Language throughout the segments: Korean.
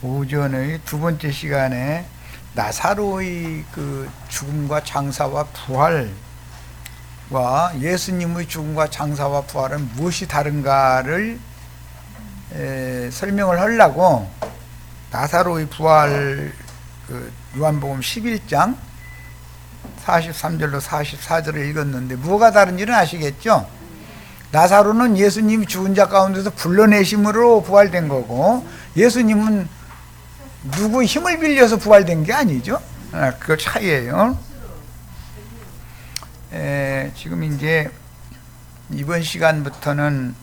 오전의 두 번째 시간에 나사로의 그 죽음과 장사와 부활과 예수님의 죽음과 장사와 부활은 무엇이 다른가를 설명을 하려고 나사로의 부활 그 요한복음 11장 43절로 44절을 읽었는데 뭐가 다른지는 아시겠죠? 나사로는 예수님이 죽은 자 가운데서 불러내심으로 부활된 거고, 예수님은 누구 힘을 빌려서 부활된 게 아니죠. 그 차이예요. 지금 이제 이번 시간부터는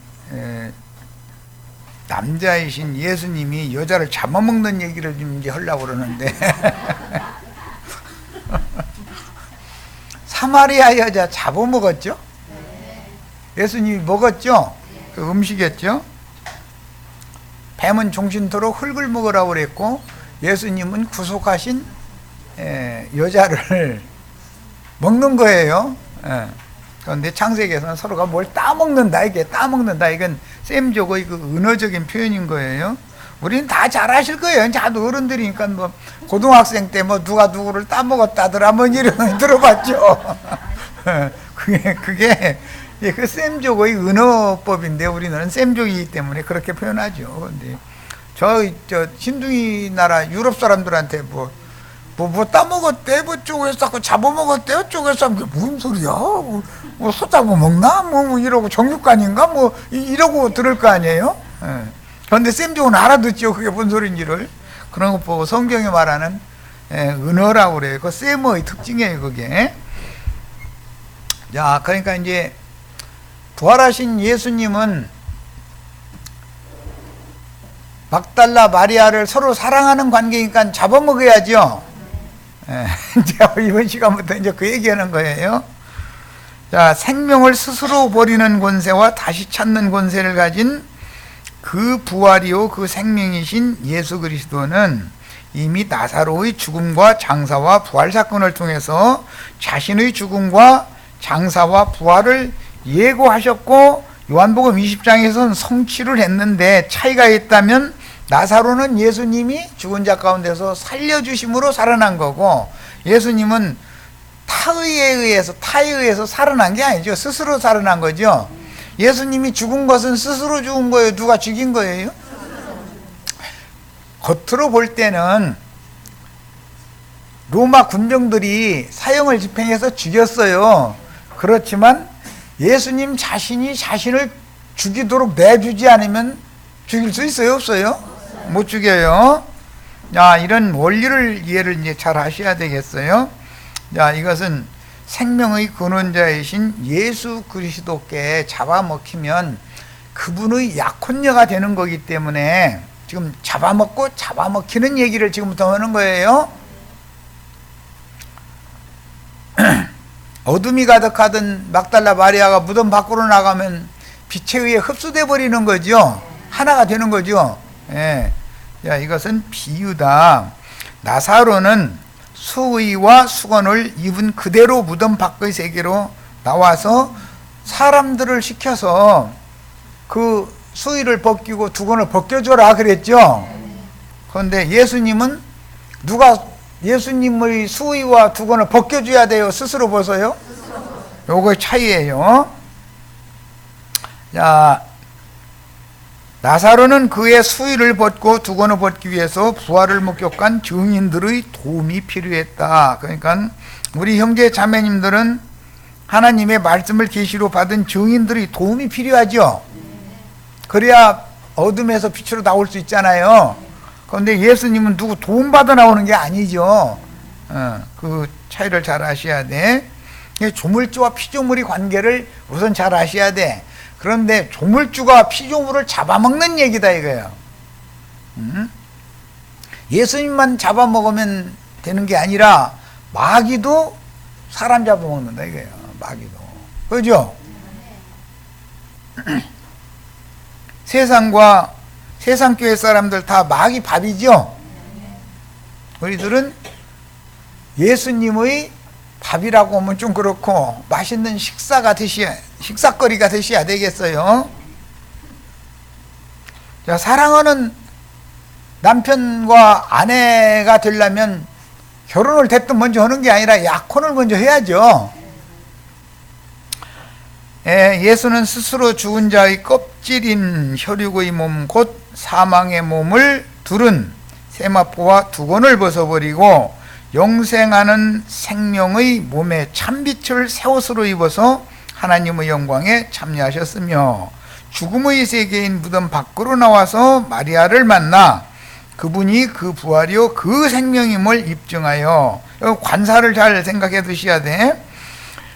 남자이신 예수님이 여자를 잡아먹는 얘기를 좀 이제 하려고 그러는데 사마리아 여자 잡아먹었죠? 예수님이 먹었죠? 그 음식이었죠? 뱀은 종신토록 흙을 먹으라고 그랬고, 예수님은 구속하신 여자를 먹는 거예요. 그런데 창세기에서는 서로가 뭘 따먹는다, 이게 따먹는다, 이건 셈조고의 그 은어적인 표현인 거예요. 우리는 다 잘 아실 거예요. 자도 어른들이니까 뭐 고등학생 때 뭐 누가 누구를 따먹었다더라 뭐 이런 들어봤죠. 그게 그 셈조고의 은어법인데 우리는 셈조이기 때문에 그렇게 표현하죠. 근데 저 신둥이 나라 유럽 사람들한테 뭐 따먹었대, 뭐 쪼개서 잡아먹었대, 어쩌고서 하면 무슨 소리야? 뭐 소 잡아먹나? 뭐 이러고 정육관인가? 뭐 이러고 들을 거 아니에요? 그런데 셈조는 알아듣죠. 그게 뭔 소리인지를. 그런 거 보고 성경이 말하는 은어라고 그래요. 그 셈의 특징이에요, 그게. 자, 그러니까 이제 부활하신 예수님은 막달라 마리아를 서로 사랑하는 관계니까 잡아먹어야죠. 이제 이번 시간부터 이제 그 얘기하는 거예요. 자, 생명을 스스로 버리는 권세와 다시 찾는 권세를 가진 그 부활이요 그 생명이신 예수 그리스도는 이미 나사로의 죽음과 장사와 부활 사건을 통해서 자신의 죽음과 장사와 부활을 예고하셨고, 요한복음 20장에서는 성취를 했는데 차이가 있다면 나사로는 예수님이 죽은 자 가운데서 살려주심으로 살아난 거고, 예수님은 타에 의해서 살아난 게 아니죠. 스스로 살아난 거죠. 예수님이 죽은 것은 스스로 죽은 거예요? 누가 죽인 거예요? 겉으로 볼 때는 로마 군병들이 사형을 집행해서 죽였어요. 그렇지만 예수님 자신이 자신을 죽이도록 내주지 않으면 죽일 수 있어요? 없어요? 못 죽여요. 자, 이런 원리를 이해를 이제 잘 하셔야 되겠어요. 자, 이것은 생명의 근원자이신 예수 그리스도께 잡아먹히면 그분의 약혼녀가 되는 거기 때문에 지금 잡아먹히는 얘기를 지금부터 하는 거예요. 어둠이 가득하던 막달라 마리아가 무덤 밖으로 나가면 빛에 의해 흡수돼 버리는 거죠. 하나가 되는 거죠. 예. 자, 이것은 비유다. 나사로는 수의와 수건을 입은 그대로 무덤 밖의 세계로 나와서 사람들을 시켜서 그 수의를 벗기고 두건을 벗겨줘라 그랬죠. 그런데 예수님은 누가 예수님의 수의와 두건을 벗겨줘야 돼요? 스스로 벗어요? 요거의 차이예요. 자, 나사로는 그의 수의를 벗고 두건을 벗기 위해서 부활을 목격한 증인들의 도움이 필요했다. 그러니까 우리 형제 자매님들은 하나님의 말씀을 계시로 받은 증인들의 도움이 필요하죠. 그래야 어둠에서 빛으로 나올 수 있잖아요. 그런데 예수님은 누구 도움받아 나오는 게 아니죠. 그 차이를 잘 아셔야 돼. 조물주와 피조물의 관계를 우선 잘 아셔야 돼. 그런데 조물주가 피조물을 잡아먹는 얘기다 이거예요. 예수님만 잡아먹으면 되는 게 아니라 마귀도 사람 잡아먹는다 이거예요. 마귀도. 그죠? 세상 교회 사람들 다 마귀 밥이죠? 우리들은 예수님의 밥이라고 하면 좀 그렇고 맛있는 식사거리가 되셔야 되겠어요. 자, 사랑하는 남편과 아내가 되려면 결혼을 됐든 먼저 하는 게 아니라 약혼을 먼저 해야죠. 예수는 스스로 죽은 자의 껍질인 혈육의 몸 곧 사망의 몸을 두른 세마포와 두건을 벗어버리고 영생하는 생명의 몸에 참빛을 새 옷으로 입어서 하나님의 영광에 참여하셨으며 죽음의 세계인 무덤 밖으로 나와서 마리아를 만나 그분이 그 부활이요 그 생명임을 입증하여, 관사를 잘 생각해 두셔야 돼.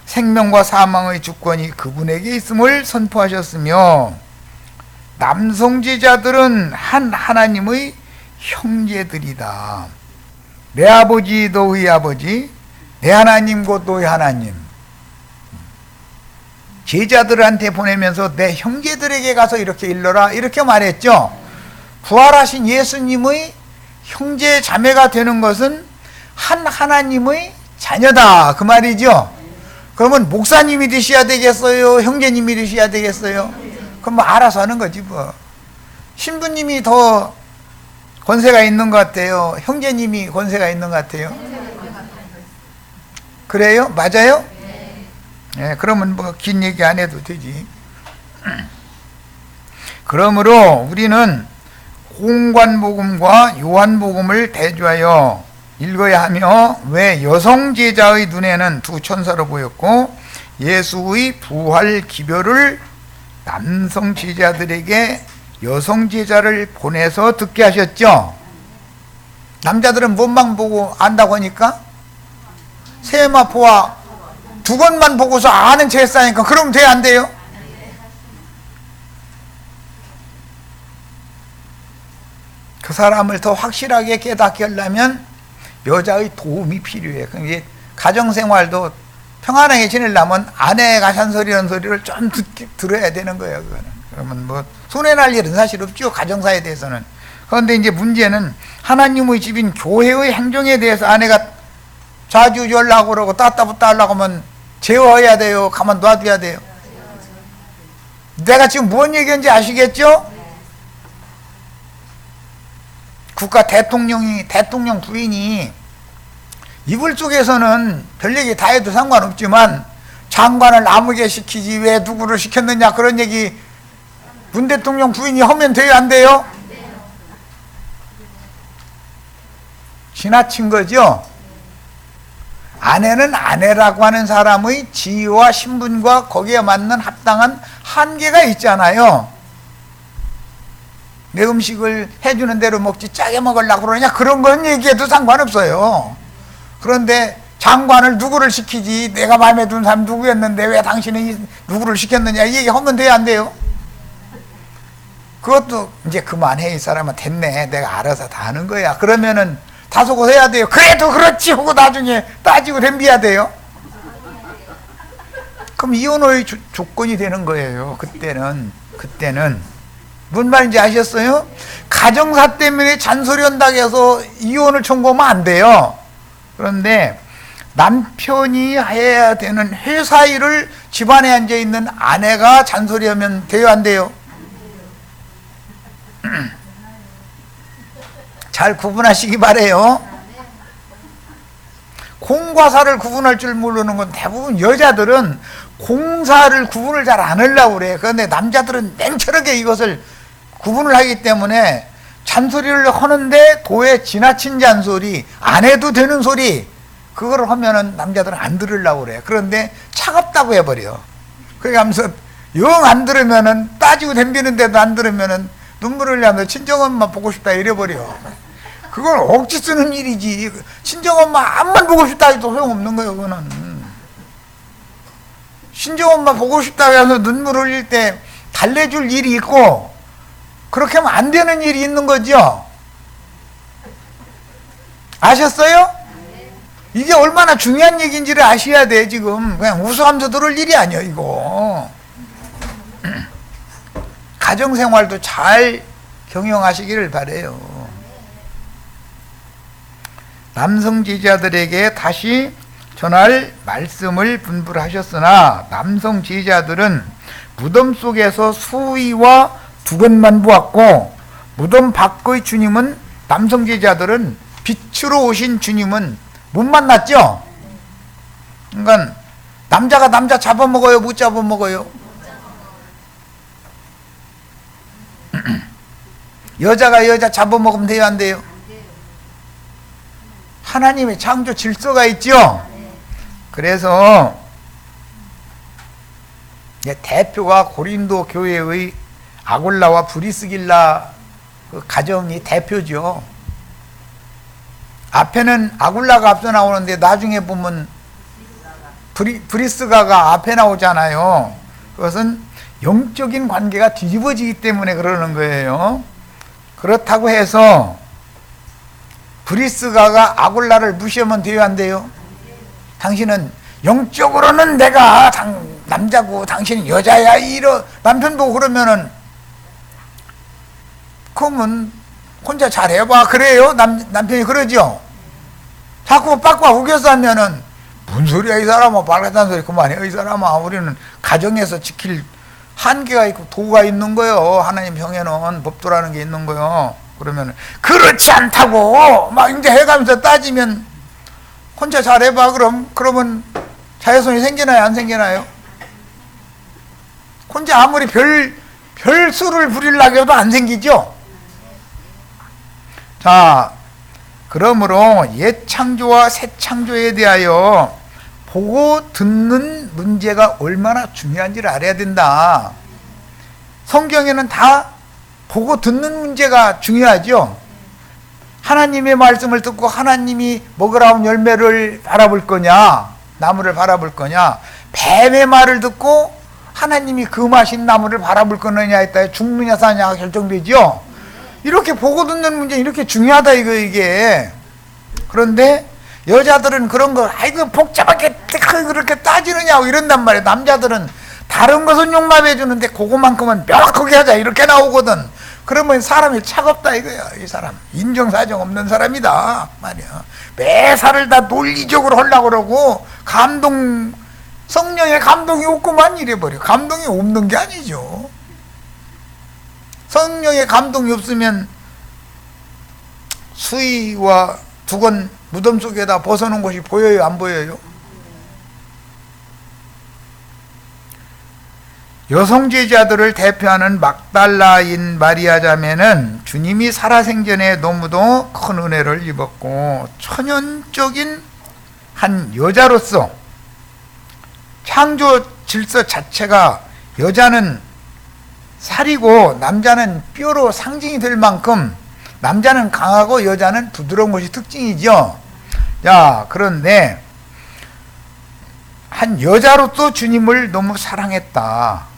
생명과 사망의 주권이 그분에게 있음을 선포하셨으며 남성 제자들은 한 하나님의 형제들이다. 내 아버지 너의 아버지, 내 하나님 곧 너의 하나님. 제자들한테 보내면서 내 형제들에게 가서 이렇게 일러라 이렇게 말했죠. 부활하신 예수님의 형제 자매가 되는 것은 한 하나님의 자녀다 그 말이죠. 그러면 목사님이 되셔야 되겠어요? 형제님이 되셔야 되겠어요? 그럼 뭐 알아서 하는 거지 뭐. 신부님이 더 권세가 있는 것 같아요? 형제님이 권세가 있는 것 같아요? 그래요? 맞아요? 네, 그러면 뭐 긴 얘기 안 해도 되지. 그러므로 우리는 공관복음과 요한복음을 대조하여 읽어야 하며, 왜 여성 제자의 눈에는 두 천사로 보였고 예수의 부활 기별을 남성 제자들에게 여성 제자를 보내서 듣게 하셨죠. 남자들은 뭔만 보고 안다고 하니까 세마포와 두건만 보고서 아는 체 했으니까 그러면 돼야 안 돼요? 그 사람을 더 확실하게 깨닫게 하려면 여자의 도움이 필요해요. 그럼 가정생활도 평안하게 지내려면 아내가 잔소리하는 소리를 좀 들어야 되는 거예요. 그거는. 그러면 뭐 손해날 일은 사실 없죠. 가정사에 대해서는. 그런데 이제 문제는 하나님의 집인 교회의 행정에 대해서 아내가 좌주우지하려고 그러고 따따붙다 하려고 하면 제어해야 돼요? 가만 놔둬야 돼요? 내가 지금 뭔 얘기인지 아시겠죠? 국가 대통령 부인이 이불 속에서는 별 얘기 다 해도 상관없지만 장관을 아무개 시키지 왜 누구를 시켰느냐 그런 얘기 문 대통령 부인이 하면 돼요 안 돼요? 지나친 거죠. 아내는 아내라고 하는 사람의 지위와 신분과 거기에 맞는 합당한 한계가 있잖아요. 내 음식을 해주는 대로 먹지 짜게 먹으려고 그러냐 그런 건 얘기해도 상관없어요. 그런데 장관을 누구를 시키지 내가 마음에 드는 사람 누구였는데 왜 당신이 누구를 시켰느냐 얘기하면 돼요 안 돼요? 그것도 이제 그만해 이 사람은 됐네 내가 알아서 다 하는 거야 그러면은 다소곳 해야 돼요. 그래도 그렇지 하고 나중에 따지고 덤벼야 돼요. 그럼 이혼의 조건이 되는 거예요. 그때는 무슨 말인지 아셨어요? 가정사 때문에 잔소리 한다고 해서 이혼을 청구하면 안 돼요. 그런데 남편이 해야 되는 회사 일을 집안에 앉아있는 아내가 잔소리하면 돼요 안 돼요? 잘 구분하시기 바래요. 공과 사를 구분할 줄 모르는 건 대부분 여자들은 공사를 구분을 잘 안 하려고 그래. 그런데 남자들은 냉철하게 이것을 구분을 하기 때문에 잔소리를 하는데 도에 지나친 잔소리, 안 해도 되는 소리 그거를 하면은 남자들은 안 들으려고 그래. 그런데 차갑다고 해버려. 그래 하면서 영 안 들으면은 따지고 덤비는데도 안 들으면은 눈물 흘리면서 친정엄마 보고 싶다 이래버려. 그건 억지 쓰는 일이지. 친정엄마 앞만 보고 싶다 해도 소용없는 거예요. 그거는 친정엄마 보고 싶다 해서 눈물 흘릴 때 달래줄 일이 있고 그렇게 하면 안 되는 일이 있는 거죠. 아셨어요? 이게 얼마나 중요한 얘기인지를 아셔야 돼. 지금 그냥 웃어하면서 들을 일이 아니야 이거. 가정생활도 잘 경영하시기를 바래요. 남성 제자들에게 다시 전할 말씀을 분부하셨으나 남성 제자들은 무덤 속에서 수의와 두건만 보았고 무덤 밖의 주님은 남성 제자들은 빛으로 오신 주님은 못 만났죠? 그러니까 남자가 남자 잡아먹어요? 못 잡아먹어요? 여자가 여자 잡아먹으면 돼요? 안 돼요? 하나님의 창조 질서가 있죠? 그래서 대표가 고린도 교회의 아골라와 브리스길라 그 가정이 대표죠. 앞에는 아굴라가 앞서 나오는데 나중에 보면 브리스가가 앞에 나오잖아요. 그것은 영적인 관계가 뒤집어지기 때문에 그러는 거예요. 그렇다고 해서 브리스가가 아굴라를 무시하면 돼요, 안 돼요? 당신은 영적으로는 내가 남자고 당신은 여자야, 남편 보고 그러면은 그러면 혼자 잘해봐 그래요? 남편이 그러죠? 자꾸 빡빡 우겨서 하면은 무슨 소리야 이 사람아, 말같은 소리 그만해 이 사람아. 우리는 가정에서 지킬 한계가 있고 도가 있는 거요. 하나님 형에는 법도라는 게 있는 거요. 그러면 그렇지 않다고 막 이제 해가면서 따지면 혼자 잘해봐 그러면 자외선이 생기나요 안 생기나요? 혼자 아무리 별수를 부리려고 해도 안 생기죠? 자, 그러므로 옛 창조와 새 창조에 대하여 보고 듣는 문제가 얼마나 중요한지를 알아야 된다. 성경에는 다 보고 듣는 문제가 중요하죠. 하나님의 말씀을 듣고 하나님이 먹으라 온 열매를 바라볼 거냐, 나무를 바라볼 거냐, 뱀의 말을 듣고 하나님이 금하신 나무를 바라볼 거느냐에 따라 죽느냐 사느냐가 결정되죠. 이렇게 보고 듣는 문제 이렇게 중요하다 이게. 그런데 여자들은 그런 거 아이고 복잡하게 그렇게 따지느냐고 이런단 말이에요. 남자들은 다른 것은 용납해 주는데 그거만큼은 명확하게 하자 이렇게 나오거든. 그러면 사람이 차갑다 이거야. 이 사람 인정사정 없는 사람이다 말이야. 매사를 다 논리적으로 하려고 그러고 성령의 감동이 없고만 이래버려. 감동이 없는 게 아니죠. 성령의 감동이 없으면 수의와 두건 무덤 속에다 벗어놓은 것이 보여요 안 보여요? 여성 제자들을 대표하는 막달라인 마리아 자매는 주님이 살아생전에 너무도 큰 은혜를 입었고 천연적인 한 여자로서 창조 질서 자체가 여자는 살이고 남자는 뼈로 상징이 될 만큼 남자는 강하고 여자는 부드러운 것이 특징이죠. 자, 그런데 한 여자로서 주님을 너무 사랑했다.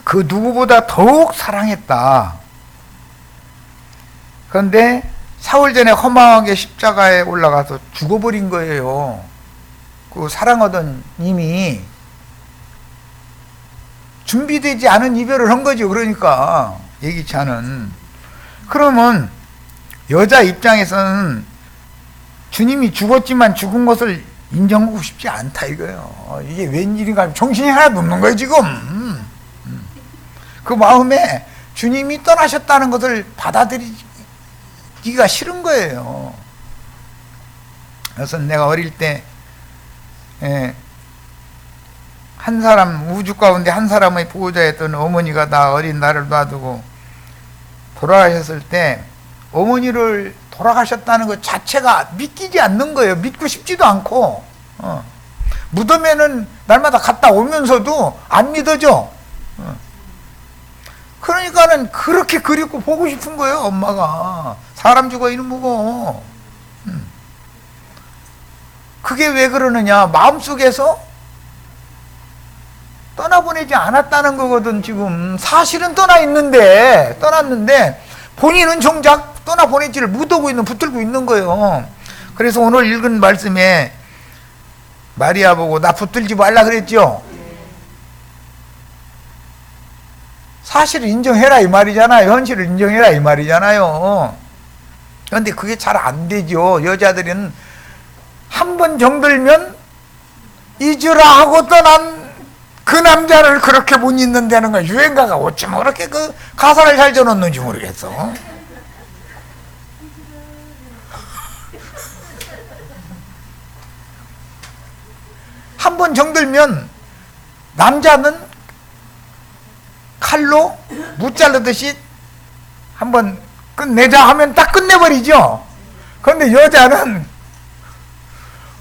그 누구보다 더욱 사랑했다. 그런데 사흘 전에 허망하게 십자가에 올라가서 죽어버린 거예요. 그 사랑하던 님이 준비되지 않은 이별을 한 거죠. 그러니까 예기치 않은. 그러면 여자 입장에서는 주님이 죽었지만 죽은 것을 인정하고 싶지 않다 이거예요. 이게 웬일인가 정신이 하나도 없는 거예요 지금. 그 마음에 주님이 떠나셨다는 것을 받아들이기가 싫은 거예요. 그래서 내가 어릴 때 한 사람, 우주 가운데 한 사람의 보호자였던 어머니가 나 어린 나를 놔두고 돌아가셨을 때 어머니를 돌아가셨다는 것 자체가 믿기지 않는 거예요. 믿고 싶지도 않고. 무덤에는 날마다 갔다 오면서도 안 믿어져. 그러니까는 그렇게 그립고 보고 싶은 거예요. 엄마가 사람 죽어 있는 거고. 그게 왜 그러느냐, 마음속에서 떠나보내지 않았다는 거거든. 지금 사실은 떠났는데 본인은 정작 떠나보내지를 못하고 있는, 붙들고 있는 거예요. 그래서 오늘 읽은 말씀에 마리아 보고 나 붙들지 말라 그랬죠. 사실을 인정해라 이 말이잖아요. 현실을 인정해라 이 말이잖아요. 그런데 그게 잘 안 되죠. 여자들은 한 번 정들면 잊으라 하고 떠난 그 남자를 그렇게 못 잊는다는 거야. 유행가가 어쩌면 그렇게 그 가사를 잘 적었는지 모르겠어. 한 번 정들면 남자는 칼로 무 자르듯이 한번 끝내자 하면 딱 끝내버리죠. 그런데 여자는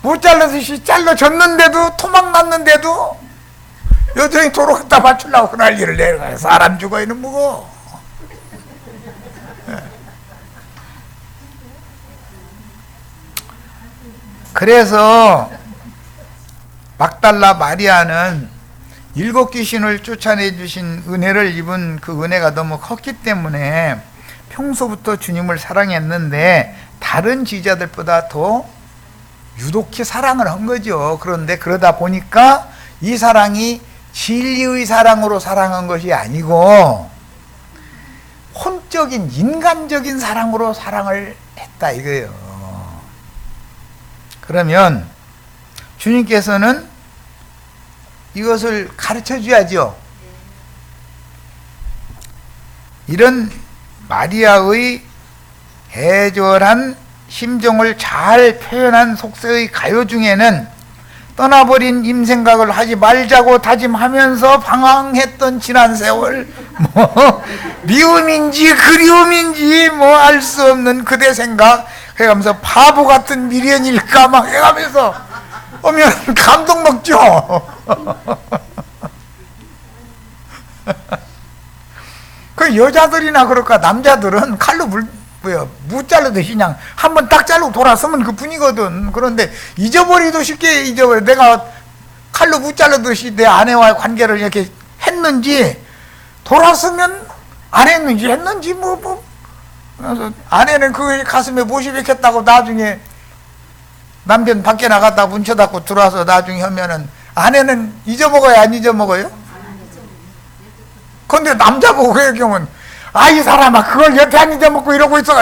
무 자르듯이 잘라줬는데도 토막 났는데도 여전히 도로 갖다 맞추려고 그 난리를 내려가요. 사람 죽어 있는 무고. 그래서 막달라 마리아는 7 귀신을 쫓아내 주신 은혜를 입은 그 은혜가 너무 컸기 때문에 평소부터 주님을 사랑했는데 다른 지자들보다 더 유독히 사랑을 한 거죠. 그런데 그러다 보니까 이 사랑이 진리의 사랑으로 사랑한 것이 아니고 혼적인 인간적인 사랑으로 사랑을 했다 이거예요. 그러면 주님께서는 이것을 가르쳐 줘야죠. 이런 마리아의 애절한 심정을 잘 표현한 속세의 가요 중에는 떠나버린 임생각을 하지 말자고 다짐하면서 방황했던 지난 세월, 미움인지 그리움인지 알 수 없는 그대 생각 해가면서 바보 같은 미련일까 막 해가면서 오면 감동 먹죠. 그 여자들이나 그럴까 남자들은 칼로 무 자르듯이 그냥 한번 딱 자르고 돌아서면 그 뿐이거든. 그런데 잊어버리도 쉽게 잊어버려. 내가 칼로 무 자르듯이 내 아내와의 관계를 이렇게 했는지 돌아서면 안 했는지 그래서 아내는 그 가슴에 못이 박혔다고 나중에 남편 밖에 나갔다 문 쳐닫고 들어와서 나중에 하면은 아내는 잊어먹어요 안 잊어먹어요? 근데 남자 보고 그 경우는 이 사람아 그걸 여태 안 잊어먹고 이러고 있어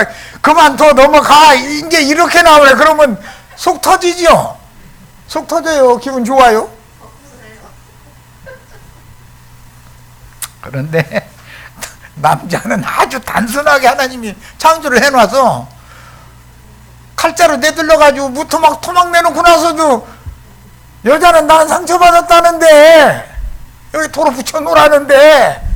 그만둬 넘어가 이제 이렇게 나오래. 그러면 속 터지죠. 속 터져요. 기분 좋아요. 그런데 남자는 아주 단순하게 하나님이 창조를 해놔서 칼자루 내둘러가지고 토막 내놓고 나서도 여자는 난 상처받았다는데 여기 도로 붙여놓으라는데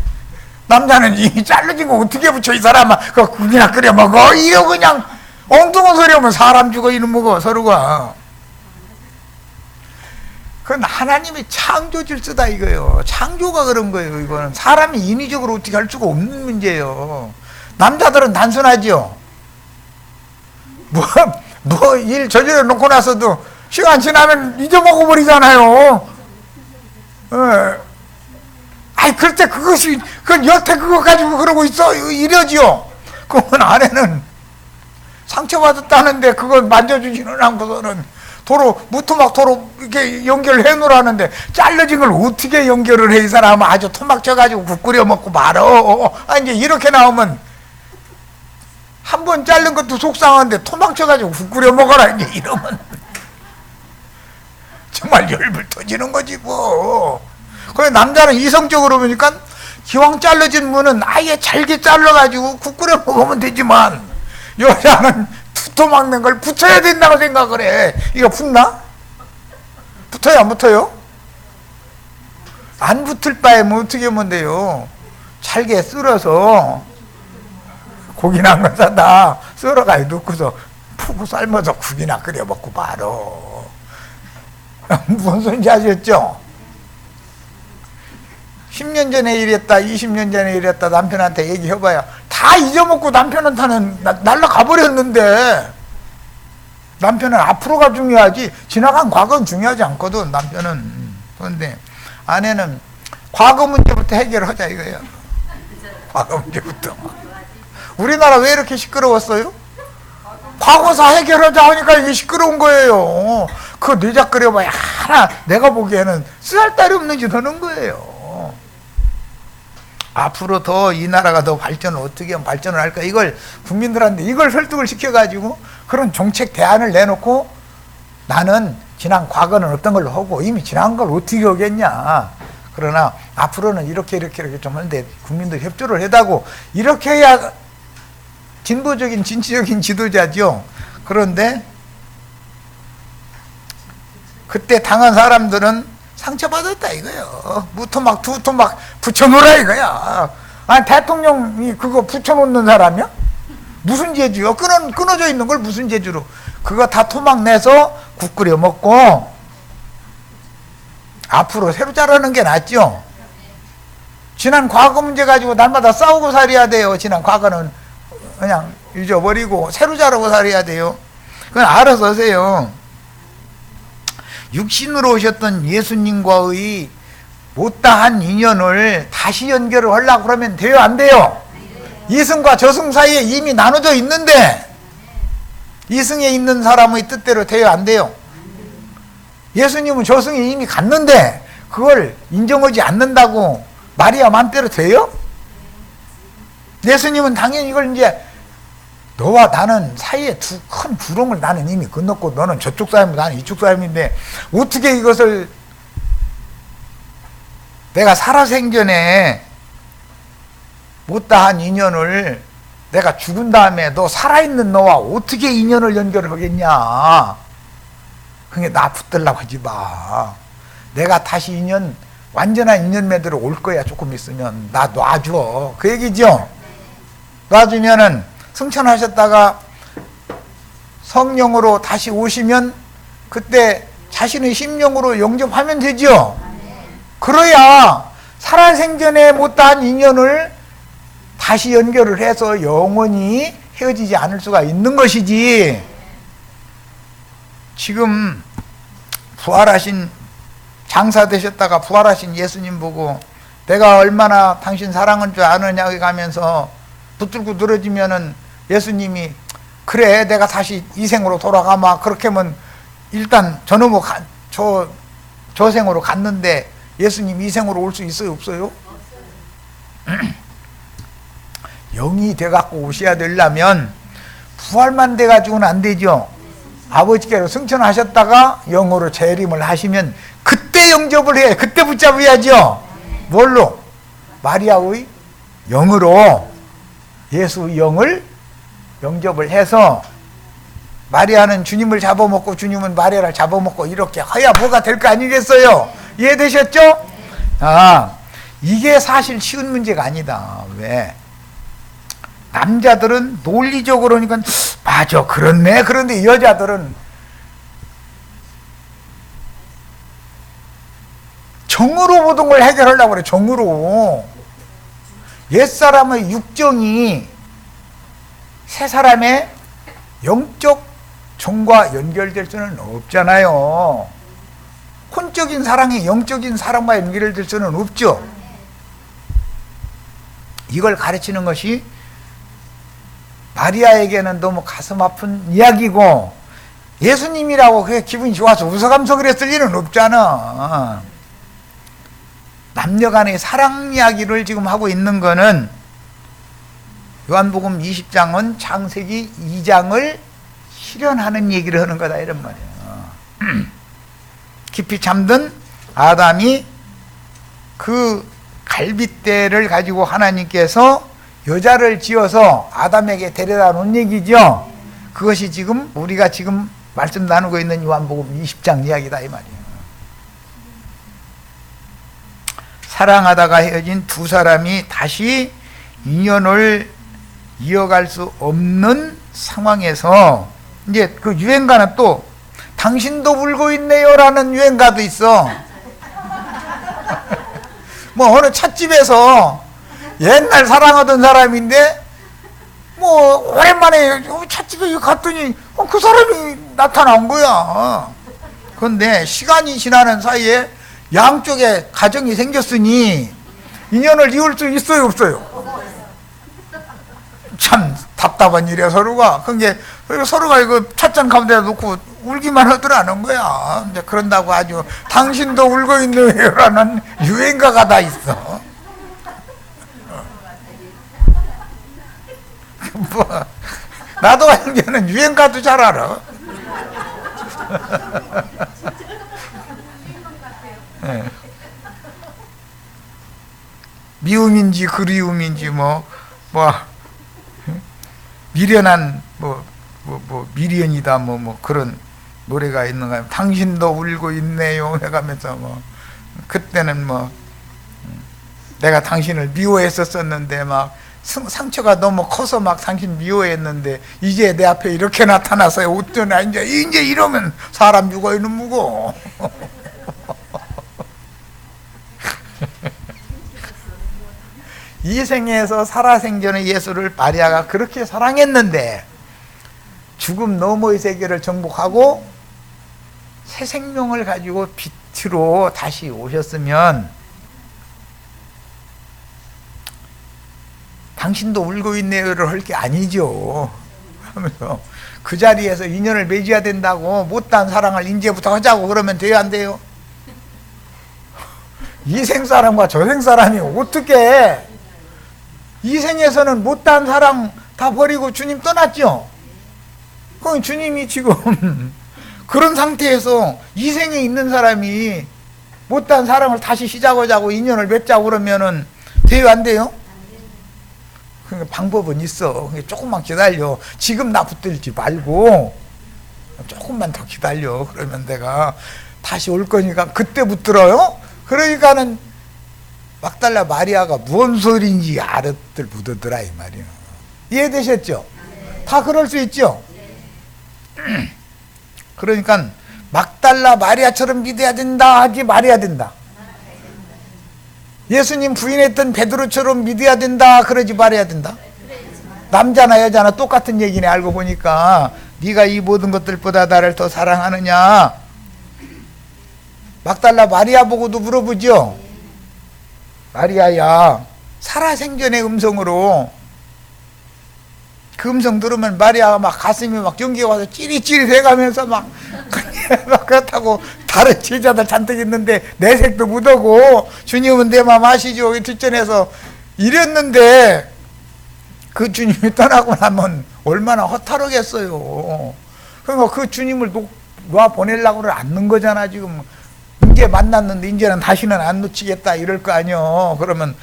남자는 이미 잘라진 거 어떻게 붙여 이 사람아 그거 국이나 끓여 먹어 이거 그냥 엉뚱한 소리 하면 사람 죽어 이놈 먹어 서로가. 그건 하나님의 창조 질서다 이거예요. 창조가 그런 거예요. 이거는 사람이 인위적으로 어떻게 할 수가 없는 문제예요. 남자들은 단순하죠. 일 저질러 놓고 나서도 시간 지나면 잊어먹어 버리잖아요. 그럴 때 그건 여태 그거 가지고 그러고 있어 이러지요. 그러면 아내는 상처받았다는데 그걸 만져주지는 않고서는 무토막 도로 이렇게 연결해 놓으라는데 잘라진 걸 어떻게 연결을 해 이 사람은 아주 토막 쳐가지고 국 끓여 먹고 말어. 이제 이렇게 나오면 한 번 자른 것도 속상한데 토막 쳐가지고 국 끓여 먹어라 이제 이러면 정말 열불 터지는 거지 뭐. 그래 남자는 이성적으로 보니까 기왕 잘라진 무는 아예 잘게 잘라가지고 국 끓여 먹으면 되지만 여자는 두토 막는 걸 붙여야 된다고 생각을 해. 이거 붙나? 붙어요 안 붙어요? 안 붙을 바에면 어떻게 하면 돼요? 잘게 썰어서 고기나 한 거 사다 썰어가지고 넣고서 푹 삶아서 국이나 끓여 먹고 말어. 무슨 소리인지 아셨죠? 10년 전에 이랬다 20년 전에 이랬다 남편한테 얘기해봐야 다 잊어먹고 남편한테는 날라가 버렸는데 남편은 앞으로가 중요하지 지나간 과거는 중요하지 않거든 남편은. 그런데 아내는 과거 문제부터 해결하자 이거예요. 과거 문제부터. 우리나라 왜 이렇게 시끄러웠어요? 과거사 해결하자 하니까 이게 시끄러운 거예요. 그거 내작 끓여봐야 하나 내가 보기에는 쓰잘데기 없는 짓 하는 거예요. 앞으로 더 이 나라가 더 발전을 어떻게 하면 발전을 할까 이걸 국민들한테 이걸 설득을 시켜가지고 그런 정책 대안을 내놓고 나는 지난 과거는 어떤 걸로 하고 이미 지난 걸 어떻게 하겠냐. 그러나 앞으로는 이렇게 좀 하는데 국민들 협조를 해다고 이렇게 해야 진보적인 진취적인 지도자죠. 그런데 그때 당한 사람들은 상처받았다 이거요. 무토막 두토막 붙여놓으라 이거야. 아니 대통령이 그거 붙여놓는 사람이야? 무슨 재주요? 끊어져 있는 걸 무슨 재주로? 그거 다 토막 내서 국 끓여 먹고 앞으로 새로 자라는 게 낫죠. 지난 과거 문제 가지고 날마다 싸우고 살아야 돼요. 지난 과거는 그냥 잊어버리고 새로 자라고 살아야 돼요. 그건 알아서 하세요. 육신으로 오셨던 예수님과의 못다한 인연을 다시 연결을 하려고 그러면 돼요? 안 돼요? 이승과 저승 사이에 이미 나눠져 있는데 이승에 있는 사람의 뜻대로 돼요? 안 돼요? 예수님은 저승에 이미 갔는데 그걸 인정하지 않는다고 마리아 맘대로 돼요? 예수님은 당연히 이걸 이제 너와 나는 사이에 큰 두렁을 나는 이미 건넜고 너는 저쪽 사람이고 나는 이쪽 사람인데 어떻게 이것을 내가 살아생전에 못다한 인연을 내가 죽은 다음에 너 살아있는 너와 어떻게 인연을 연결하겠냐. 그게 나 붙들라고 하지 마. 내가 다시 인연 완전한 인연 맺으러 올 거야. 조금 있으면 나 놔줘. 그 얘기죠. 놔주면은 승천하셨다가 성령으로 다시 오시면 그때 자신의 심령으로 영접하면 되죠. 그래야 살아생전에 못다한 인연을 다시 연결을 해서 영원히 헤어지지 않을 수가 있는 것이지. 지금 부활하신 장사 되셨다가 부활하신 예수님 보고 내가 얼마나 당신 사랑한 줄 아느냐 가면서 붙들고 늘어지면은 예수님이 그래 내가 다시 이 생으로 돌아가마 그렇게 하면 일단 저놈의 저 생으로 갔는데 예수님 이 생으로 올 수 있어요? 없어요? 영이 돼갖고 오셔야 되려면 부활만 돼가지고는 안 되죠. 아버지께로 승천하셨다가 영으로 재림을 하시면 그때 영접을 해. 그때 붙잡아야죠. 뭘로? 마리아의 영으로 예수의 영을 영접을 해서 마리아는 주님을 잡아먹고 주님은 마리아를 잡아먹고 이렇게 해야 뭐가 될 거 아니겠어요? 이해되셨죠? 이게 사실 쉬운 문제가 아니다. 왜? 남자들은 논리적으로 그러니까 맞아 그렇네. 그런데 여자들은 정으로 모든 걸 해결하려고 그래. 정으로. 옛사람의 육정이 새 사람의 영적 정과 연결될 수는 없잖아요. 혼적인 사랑이 영적인 사랑과 연결될 수는 없죠. 이걸 가르치는 것이 마리아에게는 너무 가슴 아픈 이야기고 예수님이라고 그게 기분이 좋아서 웃어가면서 그랬을 일은 없잖아. 남녀간의 사랑 이야기를 지금 하고 있는 거는 요한복음 20장은 창세기 2장을 실현하는 얘기를 하는 거다 이런 말이에요. 깊이 잠든 아담이 그 갈빗대를 가지고 하나님께서 여자를 지어서 아담에게 데려다 놓은 얘기죠. 그것이 지금 우리가 지금 말씀 나누고 있는 요한복음 20장 이야기다 이 말이에요. 사랑하다가 헤어진 두 사람이 다시 인연을 이어갈 수 없는 상황에서 이제 그 유행가는 또 당신도 울고 있네요 라는 유행가도 있어. 뭐 어느 찻집에서 옛날 사랑하던 사람인데 뭐 오랜만에 찻집에 갔더니 그 사람이 나타난 거야. 그런데 시간이 지나는 사이에 양쪽에 가정이 생겼으니 인연을 이을 수 있어요 없어요? 참 답답한 일이야 서로가. 그게 서로가 이거 찻잔 가운데 놓고 울기만 하더라는 거야. 이제 그런다고 아주 당신도 울고 있네요라는 유행가가 다 있어. 뭐 나도 형제는 유행가도 잘 알아. 네. 미움인지 그리움인지 뭐 미련한 미련이다 뭐 그런 노래가 있는 거예요. 당신도 울고 있네요 해가면서 뭐 그때는 뭐 내가 당신을 미워했었었는데 막 상처가 너무 커서 막 당신 미워했는데 이제 내 앞에 이렇게 나타나서 어쩌나 이제 이러면 사람 죽어있는 무고. 이 생에서 살아생전의 예수를 마리아가 그렇게 사랑했는데 죽음 너머의 세계를 정복하고 새 생명을 가지고 빛으로 다시 오셨으면 당신도 울고 있네요를 할 게 아니죠 하면서 그 자리에서 인연을 맺어야 된다고 못다한 사랑을 이제부터 하자고 그러면 돼요 안 돼요? 이 생사람과 저 생사람이 어떻게 이 생에서는 못다한 사랑 다 버리고 주님 떠났죠? 그럼 주님이 지금 그런 상태에서 이 생에 있는 사람이 못다한 사랑을 다시 시작하자고 인연을 맺자고 그러면은 돼요 안 돼요? 그러니까 방법은 있어. 조금만 기다려. 지금 나 붙들지 말고 조금만 더 기다려. 그러면 내가 다시 올 거니까 그때 붙들어요? 그러니까는 막달라 마리아가 무슨 소리인지 알았들 묻었더라 이 말이야. 이해되셨죠? 다 그럴 수 있죠? 그러니까 막달라 마리아처럼 믿어야 된다 하지 말아야 된다. 예수님 부인했던 베드로처럼 믿어야 된다 그러지 말아야 된다. 남자나 여자나 똑같은 얘기네. 알고 보니까 네가 이 모든 것들보다 나를 더 사랑하느냐. 막달라 마리아 보고도 물어보죠. 마리아야, 살아생전의 음성으로 그 음성 들으면 마리아가 막 가슴이 막 경기가 와서 찌릿찌릿해가면서 막 그렇다고 다른 제자들 잔뜩 있는데 내색도 묻어고 주님은 내 맘 아시죠? 뒷전에서 이랬는데 그 주님이 떠나고 나면 얼마나 허탈하겠어요. 그러니까 그 주님을 놔 보내려고는 않는 거잖아. 지금 이제 만났는데 이제는 다시는 안 놓치겠다 이럴 거 아니요. 그러면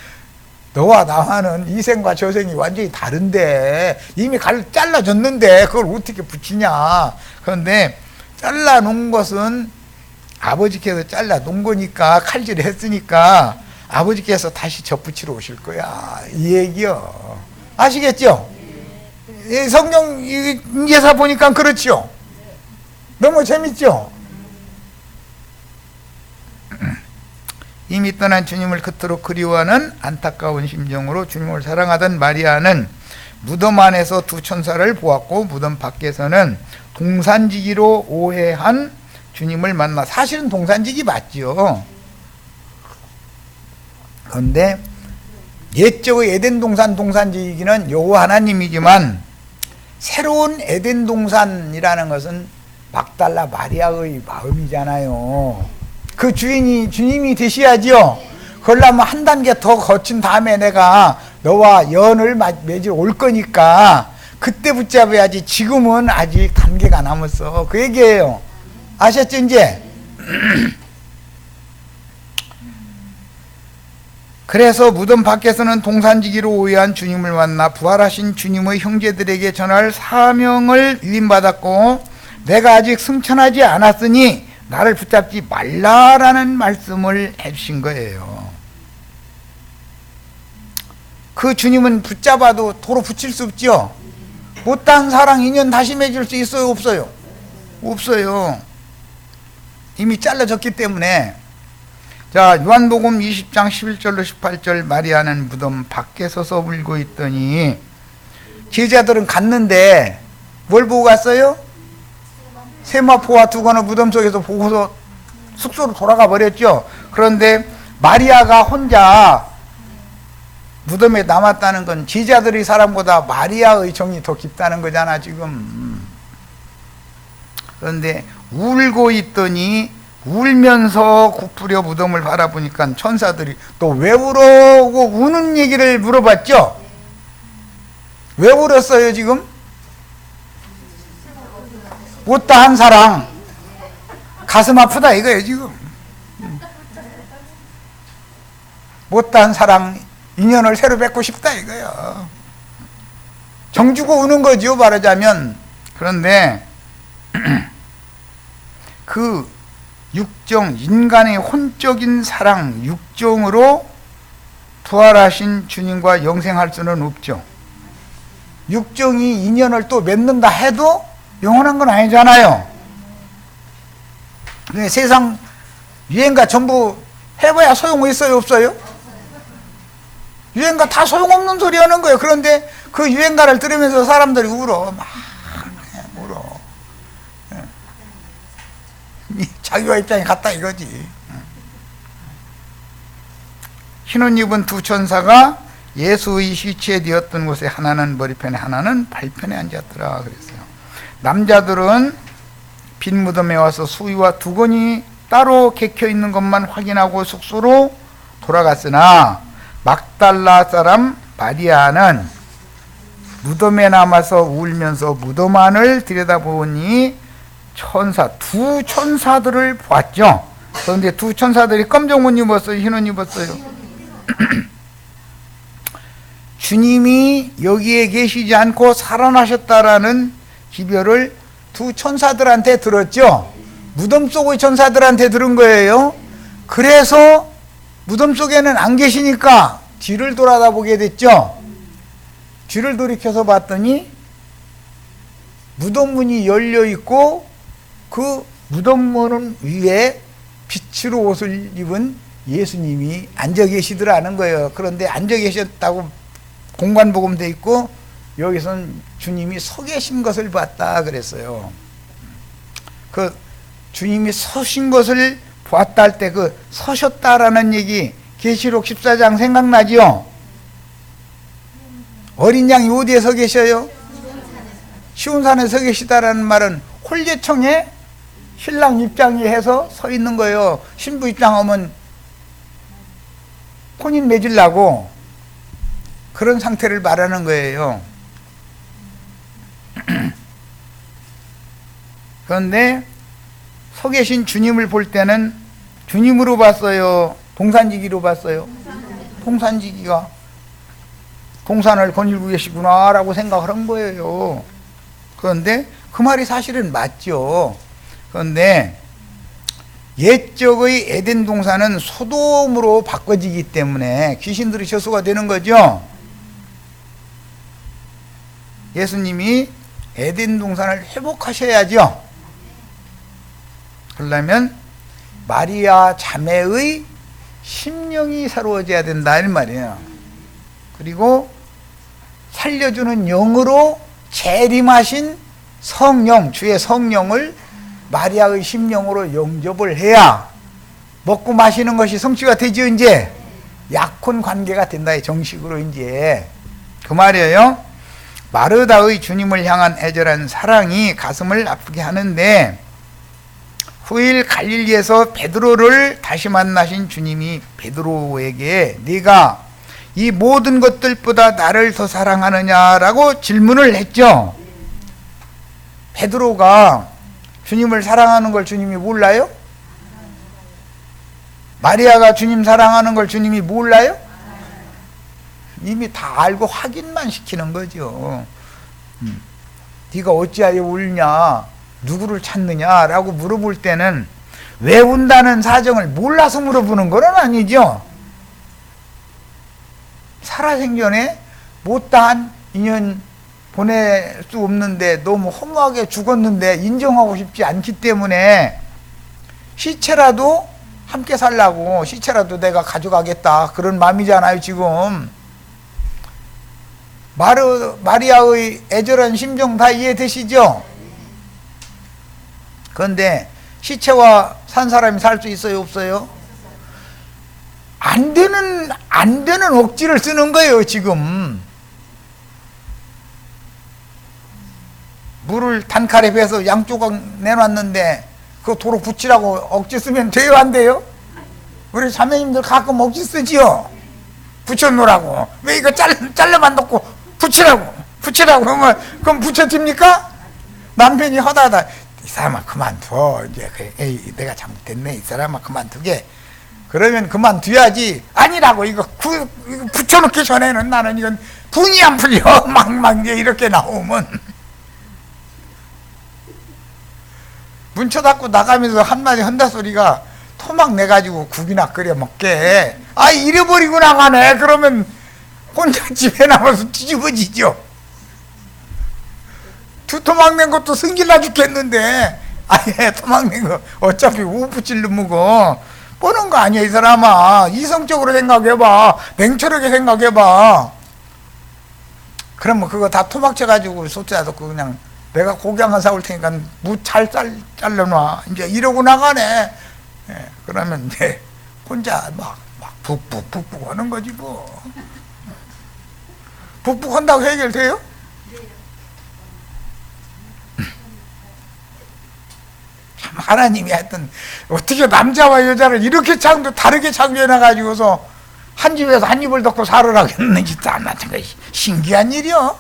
너와 나와는 이 생과 저 생이 완전히 다른데 이미 잘라졌는데 그걸 어떻게 붙이냐. 그런데 잘라놓은 것은 아버지께서 잘라놓은 거니까 칼질 했으니까 아버지께서 다시 접붙이러 오실 거야 이 얘기요. 아시겠죠? 이 성경 인제사 보니까 그렇죠. 너무 재밌죠? 이미 떠난 주님을 그토록 그리워하는 안타까운 심정으로 주님을 사랑하던 마리아는 무덤 안에서 두 천사를 보았고 무덤 밖에서는 동산지기로 오해한 주님을 만나. 사실은 동산지기 맞죠. 그런데 옛적의 에덴 동산 동산지기는 여호와 하나님이지만 새로운 에덴 동산이라는 것은 막달라 마리아의 마음이잖아요. 그 주인이 주님이 되셔야죠. 그러려면 한 단계 더 거친 다음에 내가 너와 연을 맺으러 올 거니까 그때 붙잡아야지. 지금은 아직 단계가 남았어. 그 얘기예요. 아셨죠 이제? 그래서 무덤 밖에서는 동산지기로 오해한 주님을 만나 부활하신 주님의 형제들에게 전할 사명을 위임받았고 내가 아직 승천하지 않았으니 나를 붙잡지 말라라는 말씀을 해주신 거예요. 그 주님은 붙잡아도 도로 붙일 수 없죠. 못다한 사랑 인연 다시 맺을 수 있어요 없어요? 없어요. 이미 잘라졌기 때문에. 자, 요한복음 20장 11절로 18절 마리아는 무덤 밖에 서서 울고 있더니 제자들은 갔는데 뭘 보고 갔어요? 세마포와 두건을 무덤 속에서 보고서 숙소로 돌아가 버렸죠. 그런데 마리아가 혼자 무덤에 남았다는 건 제자들의 사랑보다 마리아의 정이 더 깊다는 거잖아 지금. 그런데 울고 있더니 울면서 굽부려 무덤을 바라보니까 천사들이 또 왜 울어고 우는 얘기를 물어봤죠. 왜 울었어요 지금? 못다한 사랑, 가슴 아프다 이거예요 지금. 못다한 사랑, 인연을 새로 맺고 싶다 이거예요. 정주고 우는 거죠 말하자면. 그런데 그 육정, 인간의 혼적인 사랑, 육정으로 부활하신 주님과 영생할 수는 없죠. 육정이 인연을 또 맺는다 해도 영원한 건 아니잖아요. 세상 유행가 전부 해봐야 소용 있어요, 없어요? 유행가 다 소용없는 소리 하는 거예요. 그런데 그 유행가를 들으면서 사람들이 울어. 막 울어. 자기와 입장이 같다 이거지. 흰옷 입은 두 천사가 예수의 시체에 되었던 곳에 하나는 머리편에 하나는 발편에 앉았더라 그랬어요. 남자들은 빈 무덤에 와서 수의와 두건이 따로 객혀 있는 것만 확인하고 숙소로 돌아갔으나 막달라 사람 마리아는 무덤에 남아서 울면서 무덤 안을 들여다보니 두 천사들을 보았죠. 그런데 두 천사들이 검정 옷 입었어요, 흰 옷 입었어요? 주님이 여기에 계시지 않고 살아나셨다라는 기별을 두 천사들한테 들었죠. 무덤 속의 천사들한테 들은 거예요. 그래서 무덤 속에는 안 계시니까 뒤를 돌아다보게 됐죠. 뒤를 돌이켜서 봤더니 무덤 문이 열려 있고 그 무덤 문 위에 빛으로 옷을 입은 예수님이 앉아 계시더라는 거예요. 그런데 앉아 계셨다고 공관복음돼 있고 여기서는 주님이 서 계신 것을 봤다 그랬어요. 그 주님이 서신 것을 보았다 할 때 그 서셨다라는 얘기 계시록 14장 생각나지요? 어린 양이 어디에 서 계셔요? 시온산에 서 계시다라는 말은 홀제청에 신랑 입장이 해서 서 있는 거예요. 신부 입장하면 혼인 맺으려고 그런 상태를 말하는 거예요. 그런데 서 계신 주님을 볼 때는 주님으로 봤어요? 동산지기로 봤어요? 동산지기가 동산을 거닐고 계시구나 라고 생각을 한 거예요. 그런데 그 말이 사실은 맞죠. 그런데 옛적의 에덴 동산은 소돔으로 바꿔지기 때문에 귀신들이 저수가 되는 거죠. 예수님이 에덴 동산을 회복하셔야죠. 그러려면 마리아 자매의 심령이 새로워져야 된다 이 말이에요. 그리고 살려주는 영으로 재림하신 성령, 주의 성령을 마리아의 심령으로 영접을 해야 먹고 마시는 것이 성취가 되죠. 이제 약혼 관계가 된다 정식으로 이제 그 말이에요. 마르다의 주님을 향한 애절한 사랑이 가슴을 아프게 하는데 후일 갈릴리에서 베드로를 다시 만나신 주님이 베드로에게 네가 이 모든 것들보다 나를 더 사랑하느냐라고 질문을 했죠. 베드로가 주님을 사랑하는 걸 주님이 몰라요? 마리아가 주님 사랑하는 걸 주님이 몰라요? 이미 다 알고 확인만 시키는 거죠. 네가 어찌하여 울냐, 누구를 찾느냐라고 물어볼 때는 왜 운다는 사정을 몰라서 물어보는 건 아니죠. 살아생전에 못다한 인연 보낼 수 없는데 너무 허무하게 죽었는데 인정하고 싶지 않기 때문에 시체라도 함께 살라고, 시체라도 내가 가져가겠다 그런 마음이잖아요. 지금 마리아의 애절한 심정 다 이해되시죠? 그런데 시체와 산 사람이 살 수 있어요, 없어요? 안 되는 억지를 쓰는 거예요. 지금 물을 단칼에 베서 양조각 내놨는데 그거 도로 붙이라고 억지 쓰면 돼요, 안 돼요? 우리 자매님들 가끔 억지 쓰지요. 붙여놓으라고. 왜 이거 잘라만 놓고 붙이라고 하면 그럼 붙여집니까? 남편이 하다하다 이 사람아 그만둬, 이제 에이 내가 잘못됐네, 이 사람아 그만두게. 그러면 그만둬야지. 아니라고, 이거 붙여놓기 전에는 나는 이건 분이 안 풀려. 막 이제 이렇게 나오면 문 쳐닫고 나가면서 한마디 한다 소리가 토막 내가지고 국이나 끓여 먹게. 아, 잃어버리고 나가네. 그러면 혼자 집에 남아서 뒤집어지죠. 두 토막 낸 것도 승질나 죽겠는데, 아예 토막 낸 거 어차피 우부찔 놈이고 뻔한 거 아니야, 이 사람아. 이성적으로 생각해봐. 냉철하게 생각해봐. 그러면 그거 다 토막 쳐가지고 소자도 그냥 내가 고기 한번 사올 테니까 무 잘 잘라놔. 이제 이러고 나가네. 예, 그러면 이제 혼자 막 북북 하는 거지 뭐. 북북 한다고 해결돼요? 참 하나님이 하여튼 어떻게 남자와 여자를 이렇게 다르게 창조해놔가지고서 한 집에서 한 입을 덮고 살으라고 했는지 안 맞은 거 신기한 일이요.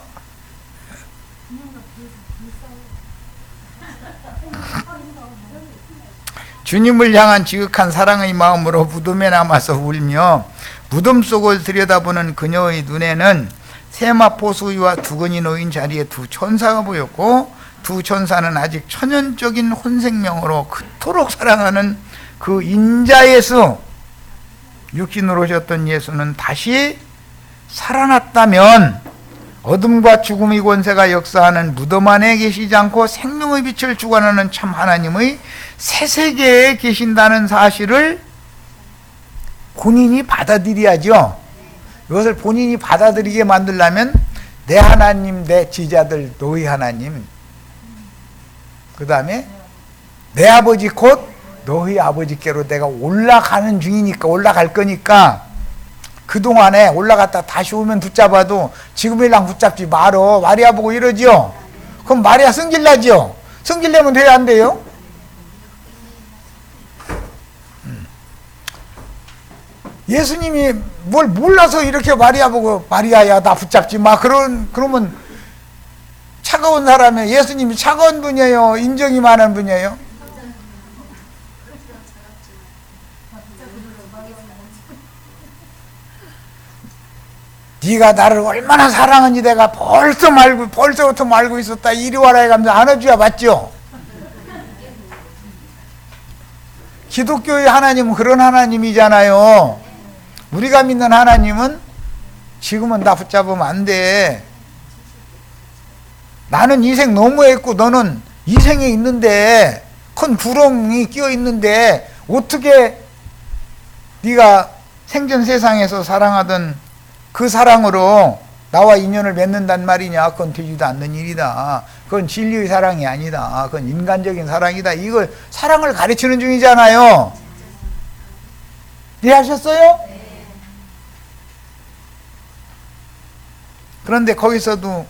주님을 향한 지극한 사랑의 마음으로 무덤에 남아서 울며 무덤 속을 들여다보는 그녀의 눈에는 세마포 수위와 두건이 놓인 자리에 두 천사가 보였고, 두 천사는 아직 천연적인 혼생명으로 그토록 사랑하는 그 인자예수, 육신으로 오셨던 예수는 다시 살아났다면 어둠과 죽음의 권세가 역사하는 무덤 안에 계시지 않고 생명의 빛을 주관하는 참 하나님의 새 세계에 계신다는 사실을 본인이 받아들여야죠. 이것을 본인이 받아들이게 만들려면 내 하나님, 내 지자들, 너희 하나님, 그 다음에 내 아버지 곧 너희 아버지께로 내가 올라가는 중이니까, 올라갈 거니까 그동안에 올라갔다 다시 오면 붙잡아도 지금이랑 붙잡지 말어. 마리아 보고 이러죠. 그럼 마리아 승질나죠. 승질내면 돼요, 안 돼요? 예수님이 뭘 몰라서 이렇게 마리아 보고 마리아야 나 붙잡지 마. 그러면 차가운 사람이, 예수님이 차가운 분이에요, 인정이 많은 분이에요? 네가 나를 얼마나 사랑하는지 내가 벌써부터 알고 있었다. 이리 와라 해가면서 안아줘야 맞죠? 기독교의 하나님은 그런 하나님이잖아요. 우리가 믿는 하나님은 지금은 나 붙잡으면 안 돼. 나는 이 생 너무했고 너는 이 생에 있는데, 큰 부렁이 끼어 있는데 어떻게 네가 생전 세상에서 사랑하던 그 사랑으로 나와 인연을 맺는단 말이냐. 그건 되지도 않는 일이다. 그건 진리의 사랑이 아니다. 그건 인간적인 사랑이다. 이걸 사랑을 가르치는 중이잖아요. 이해하셨어요? 그런데 거기서도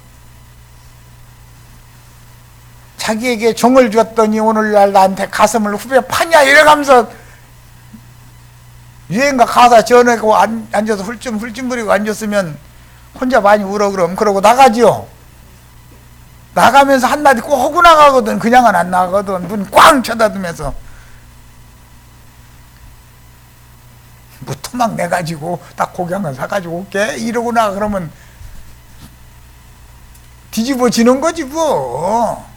자기에게 정을 줬더니 오늘날 나한테 가슴을 후벼 파냐 이래가면서 유행가 가사 전하고 앉아서 훌쩍훌쩍거리고 앉았으면 혼자 많이 울어. 그러고 나가지요. 나가면서 한마디 꼭 하고 나가거든. 그냥은 안 나가거든. 눈 꽝 쳐다보면서 뭐 토막 내가지고 딱 고기 한 건 사가지고 올게 이러고 나가. 그러면 뒤집어지는 거지 뭐.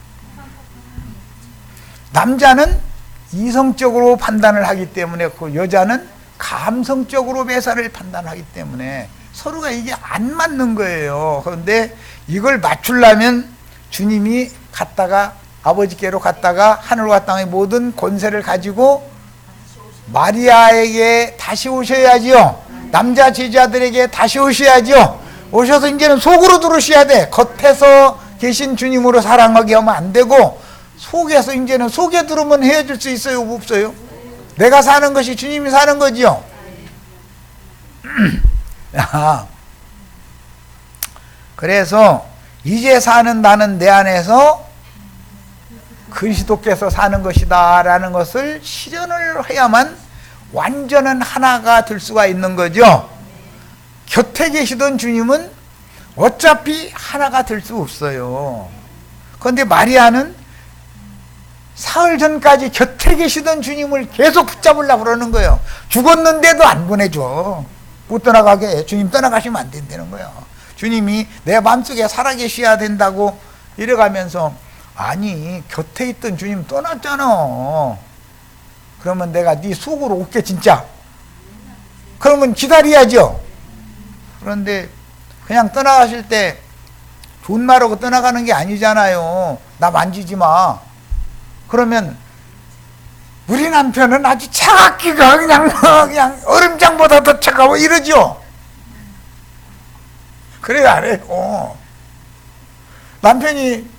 남자는 이성적으로 판단을 하기 때문에 그 여자는 감성적으로 매사를 판단하기 때문에 서로가 이게 안 맞는 거예요. 그런데 이걸 맞추려면 주님이 갔다가 아버지께로 갔다가 하늘과 땅의 모든 권세를 가지고 마리아에게 다시 오셔야지요. 남자 제자들에게 다시 오셔야지요. 오셔서 이제는 속으로 들으셔야 돼. 겉에서 계신 주님으로 사랑하게 하면 안 되고, 속에서 이제는 속에 들으면 헤어질 수 있어요, 없어요? 내가 사는 것이 주님이 사는 거지요. 그래서 이제 사는 나는 내 안에서 그리스도께서 사는 것이다 라는 것을 실현을 해야만 완전한 하나가 될 수가 있는 거죠. 곁에 계시던 주님은 어차피 하나가 될 수 없어요. 그런데 마리아는 사흘 전까지 곁에 계시던 주님을 계속 붙잡으려고 그러는 거예요. 죽었는데도 안 보내줘. 못 떠나가게. 주님 떠나가시면 안 된다는 거예요. 주님이 내 마음속에 살아계셔야 된다고 이래가면서 아니 곁에 있던 주님 떠났잖아. 그러면 내가 네 속으로 올게 진짜. 그러면 기다려야죠. 그런데 그냥 떠나가실 때 좋은 말하고 떠나가는 게 아니잖아요. 나 만지지 마. 그러면 우리 남편은 아주 차갑기가 그냥 얼음장보다 더 차가워 이러죠. 그래 안 해요. 남편이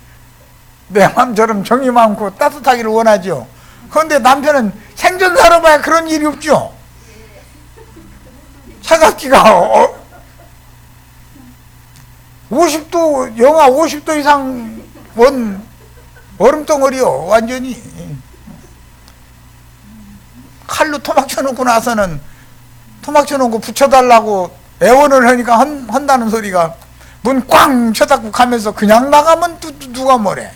내 마음처럼 정이 많고 따뜻하기를 원하죠. 그런데 남편은 생전 살아봐야 그런 일이 없죠. 차갑기가 50도, 영하 50도 이상 원 얼음덩어리요. 완전히 칼로 토막 쳐놓고 나서는 토막 쳐놓고 붙여달라고 애원을 하니까 한다는 소리가 문 꽝 쳐닫고 가면서 그냥 나가면 누가 뭐래.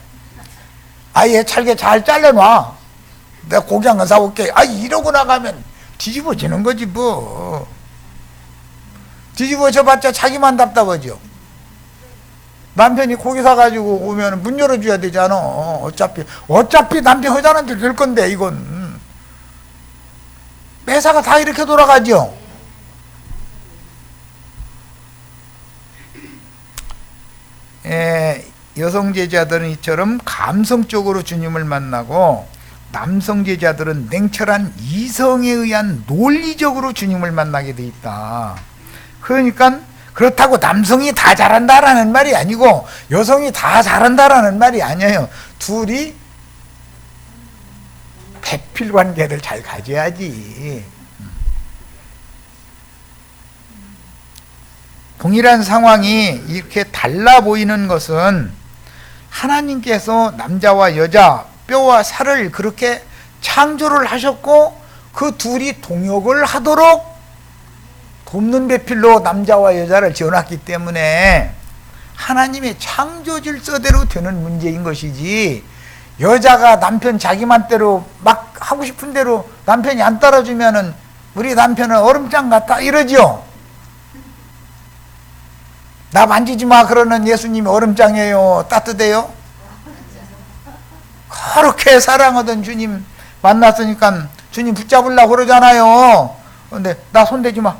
아예 잘게 잘 잘라놔. 내가 고기 한 건 사올게. 이러고 나가면 뒤집어지는 거지 뭐. 뒤집어져 봤자 자기만 답답하죠. 남편이 고기 사가지고 오면 문 열어줘야 되잖아. 어차피 남편 허전한테 될 건데 이건 매사가 다 이렇게 돌아가죠. 여성 제자들은 이처럼 감성적으로 주님을 만나고 남성 제자들은 냉철한 이성에 의한 논리적으로 주님을 만나게 돼 있다. 그러니까 그렇다고 남성이 다 잘한다라는 말이 아니고 여성이 다 잘한다라는 말이 아니에요. 둘이 배필 관계를 잘 가져야지. 동일한 상황이 이렇게 달라 보이는 것은 하나님께서 남자와 여자, 뼈와 살을 그렇게 창조를 하셨고 그 둘이 동역을 하도록 돕는 배필로 남자와 여자를 지어놨기 때문에 하나님의 창조 질서대로 되는 문제인 것이지, 여자가 남편 자기 맘대로 막 하고 싶은 대로 남편이 안 따라주면은 우리 남편은 얼음장 같다 이러죠. 나 만지지 마 그러는 예수님이 얼음장이에요? 따뜻해요? 그렇게 사랑하던 주님 만났으니까 주님 붙잡으려고 그러잖아요. 그런데 나 손대지 마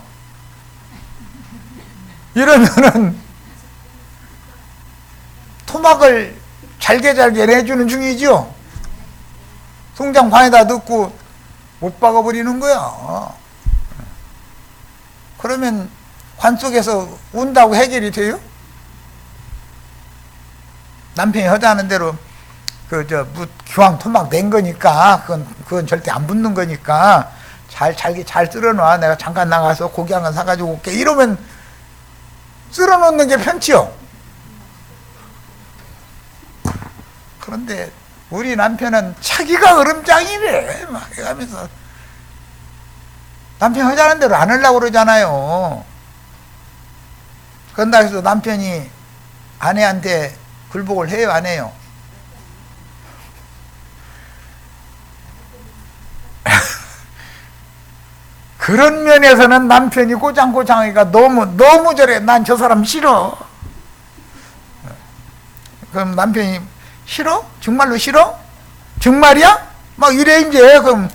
이러면은 토막을 잘게 내주는 중이죠. 송장 관에다 넣고 못 박아버리는 거야. 그러면 관 속에서 운다고 해결이 돼요? 남편이 하자는 대로 기왕 토막 낸 거니까 그건 절대 안 붙는 거니까 잘게 잘 쓸어놔. 내가 잠깐 나가서 고기 한 건 사가지고 올게. 이러면 쓸어놓는 게 편치요. 그런데 우리 남편은 자기가 얼음장이래 막 해가면서 남편 하자는 대로 안 하려고 그러잖아요. 그런다 해서 남편이 아내한테 굴복을 해요, 안 해요? 그런 면에서는 남편이 꼬장꼬장하니까 너무 저래. 난 저 사람 싫어. 그럼 남편이 싫어? 정말로 싫어? 정말이야? 막 이래. 이제 그럼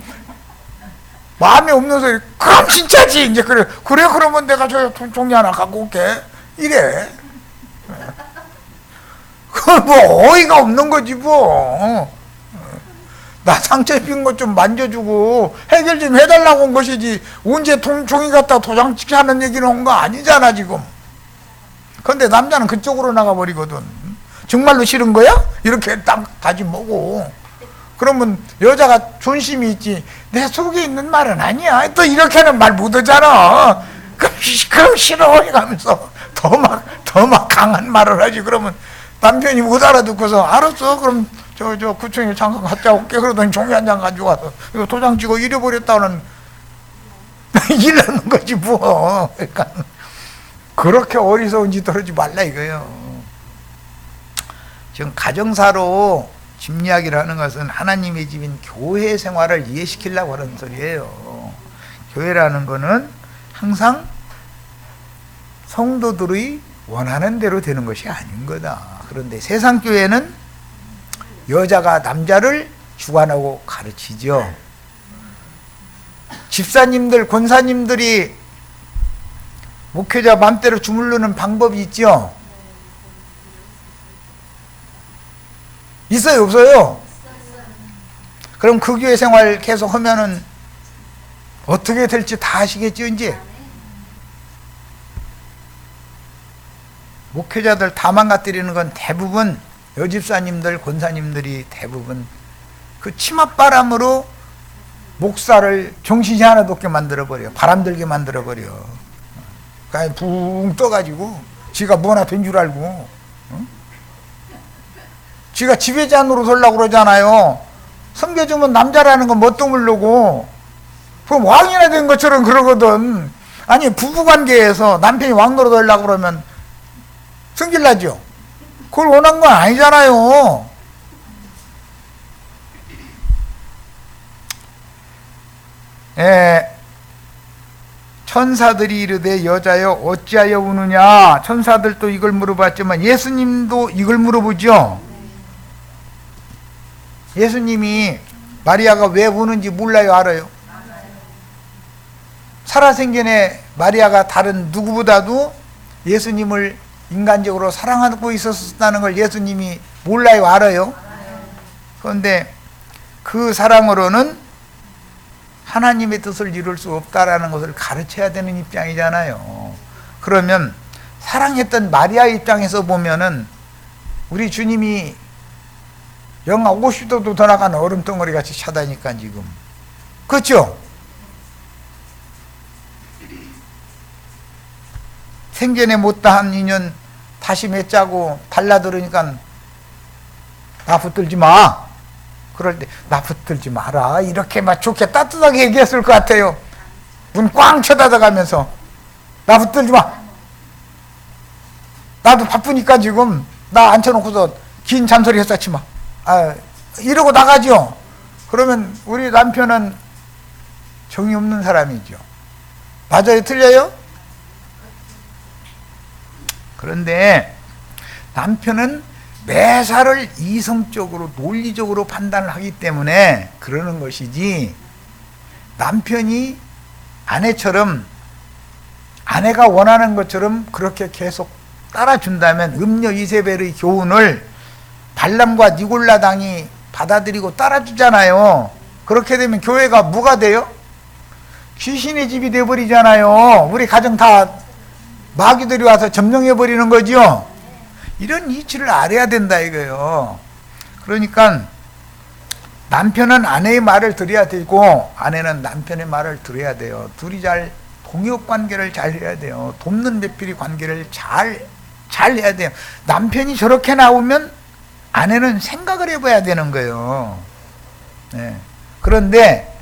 마음에 없는 소리. 그럼 진짜지. 이제 그래 그러면 내가 저 종이 하나 갖고 올게. 이래. 그건 뭐 어이가 없는 거지 뭐. 나 상처 입힌 것 좀 만져주고 해결 좀 해달라고 온 것이지 언제 종이 갖다 도장 찍게 하는 얘기는 온 거 아니잖아 지금. 그런데 남자는 그쪽으로 나가버리거든. 정말로 싫은 거야? 이렇게 딱 다짐하고. 그러면 여자가 존심이 있지. 내 속에 있는 말은 아니야. 또 이렇게는 말 못하잖아. 그럼 싫어 해가면서 더 막 강한 말을 하지. 그러면 남편이 못 알아듣고서 알았어 그럼 저 구청에 잠깐 갔다 올게. 그러더니 종이 한 장 가져와서 이거 도장 찍어 잃어버렸다는 이러는 거지 뭐. 그러니까 그렇게 어리석은 짓 하지 말라 이거예요. 지금 가정사로 집 이야기를 하는 것은 하나님의 집인 교회 생활을 이해시키려고 하는 소리예요. 교회라는 거는 항상 성도들의 원하는 대로 되는 것이 아닌 거다. 그런데 세상 교회는 여자가 남자를 주관하고 가르치죠. 집사님들, 권사님들이 목회자 맘대로 주무르는 방법이 있죠. 있어요, 없어요? 그럼 그 교회 생활 계속 하면은 어떻게 될지 다 아시겠죠, 이제? 목회자들 다 망가뜨리는 건 대부분 여집사님들, 권사님들이 대부분 그 치맛바람으로 목사를 정신이 하나도 없게 만들어버려. 바람들게 만들어버려. 그냥 붕 떠가지고 지가 뭐나 된 줄 알고, 응? 지가 지배자 노릇하려고 그러잖아요. 섬겨주면 남자라는 건 뭣도 모르고 그럼 왕이나 된 것처럼 그러거든. 아니 부부관계에서 남편이 왕 노릇하려고 그러면 승질나죠. 그걸 원한 건 아니잖아요. 천사들이 이르되 여자여 어찌하여 우느냐. 천사들도 이걸 물어봤지만 예수님도 이걸 물어보죠. 예수님이 마리아가 왜 우는지 몰라요, 알아요? 살아생전에 마리아가 다른 누구보다도 예수님을 인간적으로 사랑하고 있었다는 걸 예수님이 몰라요, 알아요? 그런데 그 사랑으로는 하나님의 뜻을 이룰 수 없다라는 것을 가르쳐야 되는 입장이잖아요. 그러면 사랑했던 마리아 입장에서 보면은 우리 주님이 영하 50도도 더 나간 얼음덩어리 같이 차다니까 지금. 그렇죠? 생전에 못다한 인연 다시 맺자고 달라들으니까 나 붙들지 마. 그럴 때 나 붙들지 마라. 이렇게 막 좋게 따뜻하게 얘기했을 것 같아요. 문 꽝 쳐닫아가면서 나 붙들지 마. 나도 바쁘니까 지금 나 앉혀놓고서 긴 잔소리 했었지 마. 이러고 나가죠. 그러면 우리 남편은 정이 없는 사람이죠. 맞아요, 틀려요? 그런데 남편은 매사를 이성적으로 논리적으로 판단을 하기 때문에 그러는 것이지, 남편이 아내처럼 아내가 원하는 것처럼 그렇게 계속 따라준다면 음녀 이세벨의 교훈을 발람과 니골라 당이 받아들이고 따라주잖아요. 그렇게 되면 교회가 뭐가 돼요? 귀신의 집이 돼버리잖아요. 우리 가정 다 마귀들이 와서 점령해버리는 거죠. 이런 이치를 알아야 된다 이거예요. 그러니까 남편은 아내의 말을 들어야 되고 아내는 남편의 말을 들어야 돼요. 둘이 잘 동역관계를 잘 해야 돼요. 돕는 배필이 관계를 잘 해야 돼요. 남편이 저렇게 나오면 아내는 생각을 해봐야 되는 거예요. 네. 그런데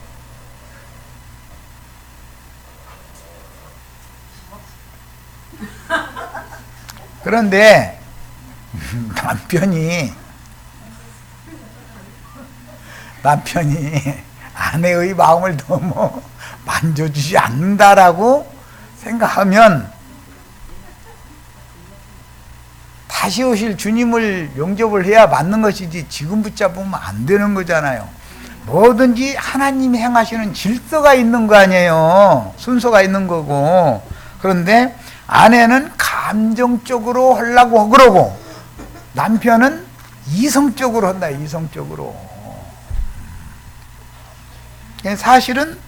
남편이 아내의 마음을 너무 만져주지 않는다라고 생각하면 다시 오실 주님을 영접을 해야 맞는 것이지 지금 붙잡으면 안 되는 거잖아요. 뭐든지 하나님이 행하시는 질서가 있는 거 아니에요. 순서가 있는 거고. 그런데 아내는 감정적으로 하려고 그러고 남편은 이성적으로 한다. 이성적으로. 사실은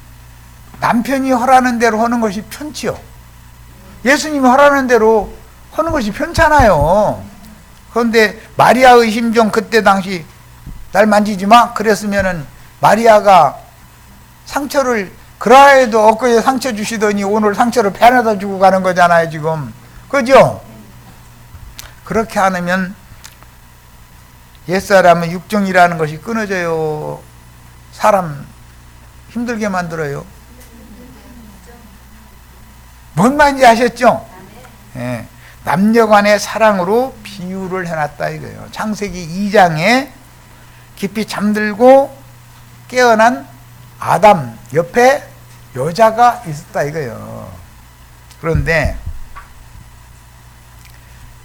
남편이 허라는 대로 하는 것이 편치요. 예수님이 허라는 대로 하는 것이 편찮아요. 그런데 마리아의 심정, 그때 당시 날 만지지 마 그랬으면은 마리아가 상처를 그라에도 엊그제 상처 주시더니 오늘 상처를 배안에다 주고 가는 거잖아요 지금. 그죠? 그렇게 안 하면 옛사람은 육정이라는 것이 끊어져요. 사람 힘들게 만들어요. 뭔 말인지 아셨죠? 예. 남녀 간의 사랑으로 비유를 해놨다 이거예요. 창세기 2장에 깊이 잠들고 깨어난 아담 옆에 여자가 있었다 이거예요. 그런데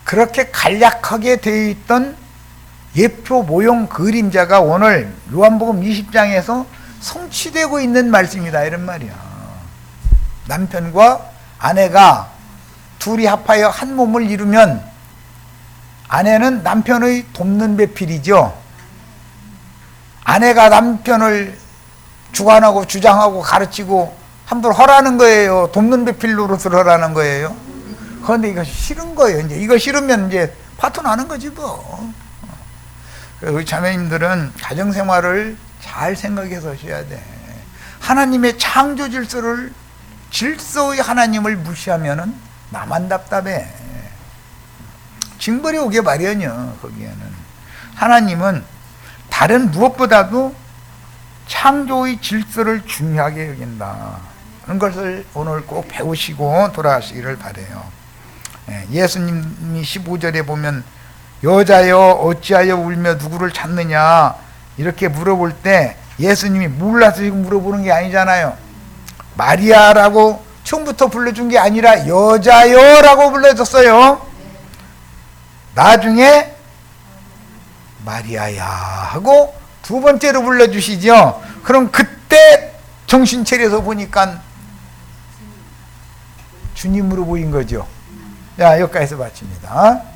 그렇게 간략하게 되어 있던 예표, 모형, 그림자가 오늘 요한복음 20장에서 성취되고 있는 말씀이다 이런 말이야. 남편과 아내가 둘이 합하여 한 몸을 이루면 아내는 남편의 돕는 배필이죠. 아내가 남편을 주관하고 주장하고 가르치고 함부로 허라는 거예요. 돕는 배필 노릇을 하라는 거예요. 그런데 이거 싫은 거예요. 이제 이거 싫으면 이제 파토 나는 거지 뭐. 우리 자매님들은 가정생활을 잘 생각해서 하셔야 돼. 하나님의 창조 질서의 하나님을 무시하면은 나만 답답해. 징벌이 오게 마련이요. 거기에는 하나님은 다른 무엇보다도 창조의 질서를 중요하게 여긴다. 그런 것을 오늘 꼭 배우시고 돌아가시기를 바라요. 예수님이 15절에 보면 여자여 어찌하여 울며 누구를 찾느냐 이렇게 물어볼 때 예수님이 몰라서 지금 물어보는 게 아니잖아요. 마리아라고 처음부터 불러준 게 아니라 여자여라고 불러줬어요. 나중에 마리아야 하고 두 번째로 불러주시죠. 그럼 그때 정신 차려서 보니까 주님으로 보인 거죠. 자, 여기까지서 마칩니다.